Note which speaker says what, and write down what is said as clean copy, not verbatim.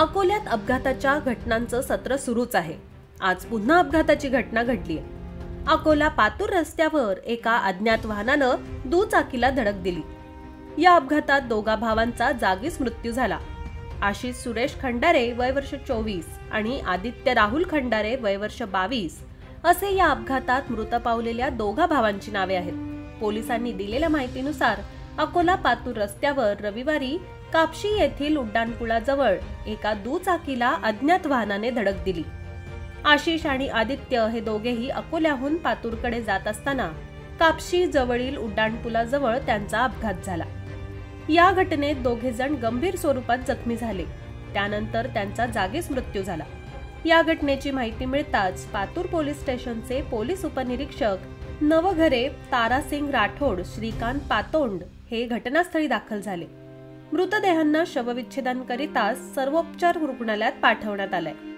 Speaker 1: अकोल्यात अपघाताच्या घटनांचं सत्र सुरूच आहे। आज पुन्हा अपघाताची घटना घडली आहे। अकोला पातूर रस्त्यावर एका अज्ञात वाहनानं दुचाकीला धडक दिली। या अपघातात दोघा भावांचा जागीच मृत्यू झाला। आशिष सुरेश खंडारे वय वर्ष 24 आणि आदित्य राहुल खंडारे वय वर्ष 22 असे या अपघातात मृत पावलेल्या दोघा भावांची नावे आहेत। पोलिसांनी दिलेल्या माहितीनुसार अकोला पातूर रस्त्यावर रविवारी कापशी येथील उड्डाणपुलाजवळ एका दुचाकीला अज्ञात वाहनाने धडक दिली। आशिष आणि आदित्य हे दोघेही अकोल्याहून पातूरकडे जात असताना कापशी जवळील उड्डाणपुलाजवळ त्यांचा अपघात झाला। या घटनेत दोघे जण गंभीर स्वरूपात जखमी झाले। त्यानंतर त्यांचा जागीच मृत्यू झाला। या घटनेची माहिती मिळताच पातूर पोलीस स्टेशनचे पोलीस उपनिरीक्षक नवघरे, तारासिंग राठोड, श्रीकांत पातोंड हे घटनास्थळी दाखल झाले। मृतदेहांना शवविच्छेदनाकरिता सर्वोपचार रुग्णालयात पाठवण्यात आले।